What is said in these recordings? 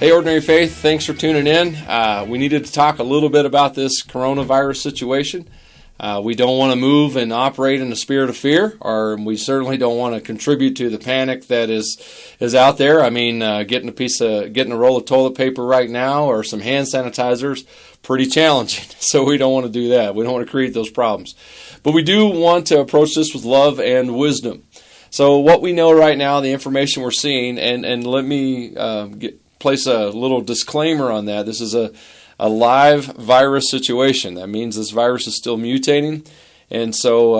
Hey, Ordinary Faith, thanks for tuning in. We needed to talk a little bit about this coronavirus situation. We don't want to move and operate in the spirit of fear, or we certainly don't want to contribute to the panic that is out there. I mean, getting a roll of toilet paper right now or some hand sanitizers, pretty challenging. So we don't want to do that. We don't want to create those problems. But we do want to approach this with love and wisdom. So what we know right now, the information we're seeing, and let me place a little disclaimer on that. This is a live virus situation. That means this virus is still mutating, and so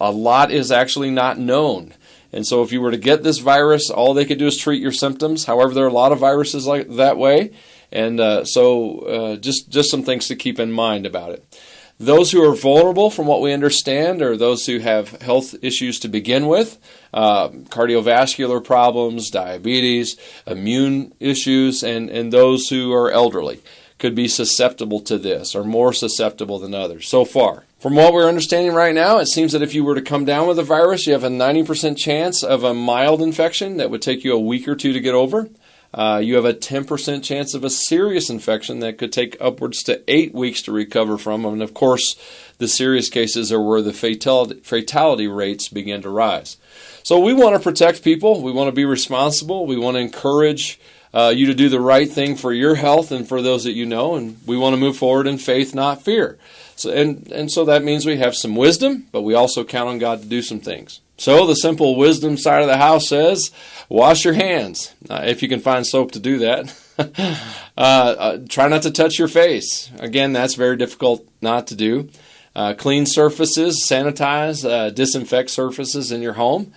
a lot is actually not known. And so if you were to get this virus, all they could do is treat your symptoms. However, there are a lot of viruses like that way, and so just some things to keep in mind about it. Those who are vulnerable, from what we understand, are those who have health issues to begin with, cardiovascular problems, diabetes, immune issues, and those who are elderly could be susceptible to this, or more susceptible than others so far. From what we're understanding right now, it seems that if you were to come down with the virus, you have a 90% chance of a mild infection that would take you a week or two to get over. You have a 10% chance of a serious infection that could take upwards to 8 weeks to recover from. And of course, the serious cases are where the fatality rates begin to rise. So we want to protect people. We want to be responsible. We want to encourage you to do the right thing for your health and for those that you know. And we want to move forward in faith, not fear. So, and so that means we have some wisdom, but we also count on God to do some things. So the simple wisdom side of the house says, wash your hands, if you can find soap to do that. Try not to touch your face. Again, that's very difficult not to do. Clean surfaces, sanitize, disinfect surfaces in your home,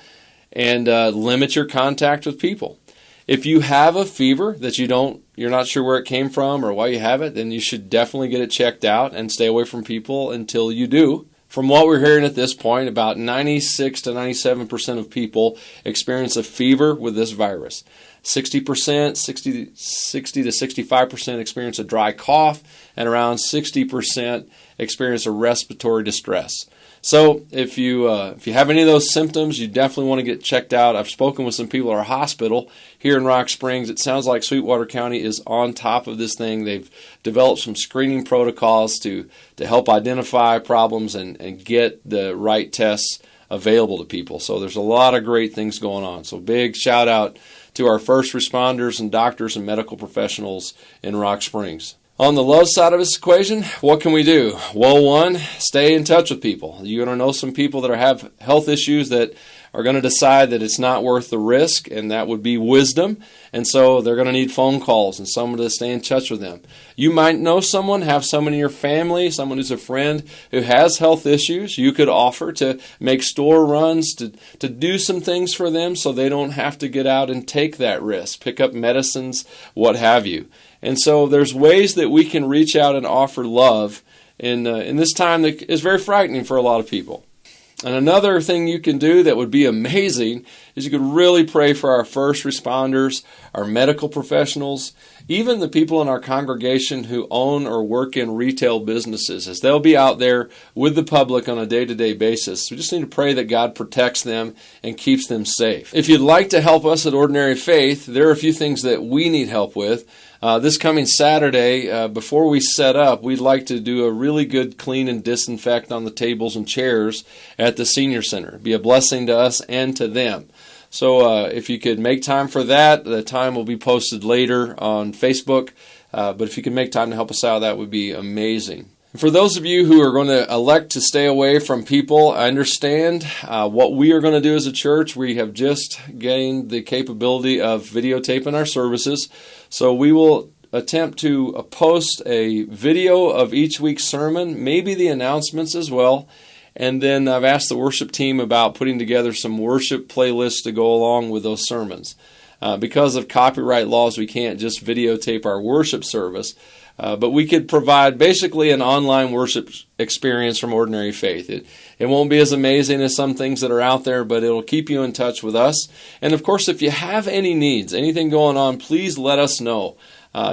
and limit your contact with people. If you have a fever that you're not sure where it came from or why you have it, then you should definitely get it checked out and stay away from people until you do. From what we're hearing at this point, about 96 to 97% of people experience a fever with this virus. 60%, 60 to 65% experience a dry cough, and around 60% experience a respiratory distress. So if you have any of those symptoms, you definitely want to get checked out. I've spoken with some people at our hospital here in Rock Springs. It sounds like Sweetwater County is on top of this thing. They've developed some screening protocols to help identify problems and get the right tests available to people. So there's a lot of great things going on. So big shout out to our first responders and doctors and medical professionals in Rock Springs. On the love side of this equation, what can we do? Well, one, stay in touch with people. You're going to know some people that have health issues that are going to decide that it's not worth the risk, and that would be wisdom. And so they're going to need phone calls and someone to stay in touch with them. You might know someone, have someone in your family, someone who's a friend who has health issues. You could offer to make store runs, to do some things for them so they don't have to get out and take that risk, pick up medicines, what have you. And so there's ways that we can reach out and offer love in this time that is very frightening for a lot of people. And another thing you can do that would be amazing is you could really pray for our first responders, our medical professionals, even the people in our congregation who own or work in retail businesses, as they'll be out there with the public on a day-to-day basis. We just need to pray that God protects them and keeps them safe. If you'd like to help us at Ordinary Faith, there are a few things that we need help with. This coming Saturday, before we set up, we'd like to do a really good clean and disinfect on the tables and chairs at the senior center. It'd be a blessing to us and to them. So if you could make time for that, the time will be posted later on Facebook. But if you could make time to help us out, that would be amazing. For those of you who are going to elect to stay away from people, I understand what we are going to do as a church. We have just gained the capability of videotaping our services. So we will attempt to post a video of each week's sermon, maybe the announcements as well. And then I've asked the worship team about putting together some worship playlists to go along with those sermons. Because of copyright laws, we can't just videotape our worship service. But we could provide basically an online worship experience from Ordinary Faith. It won't be as amazing as some things that are out there, but it'll keep you in touch with us. And of course, if you have any needs, anything going on, please let us know.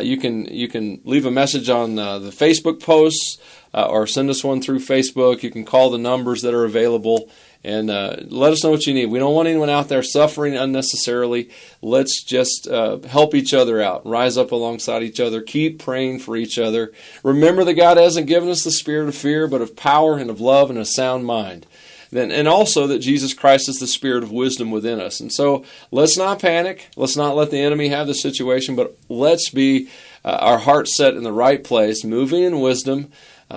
You can leave a message on the Facebook posts or send us one through Facebook. You can call the numbers that are available, And let us know what you need. We don't want anyone out there suffering unnecessarily. Let's just help each other out. Rise up alongside each other. Keep praying for each other. Remember that God hasn't given us the spirit of fear, but of power and of love and a sound mind. And also that Jesus Christ is the spirit of wisdom within us. And so let's not panic. Let's not let the enemy have the situation, but let's be our hearts set in the right place, moving in wisdom,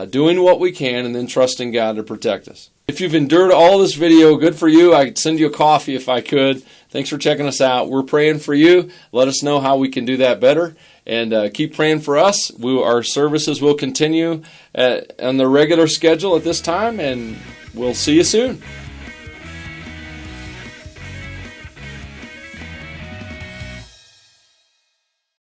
doing what we can, and then trusting God to protect us. If you've endured all this video, good for you. I'd send you a coffee if I could. Thanks for checking us out. We're praying for you. Let us know how we can do that better. And keep praying for us. Our services will continue on the regular schedule at this time, and we'll see you soon.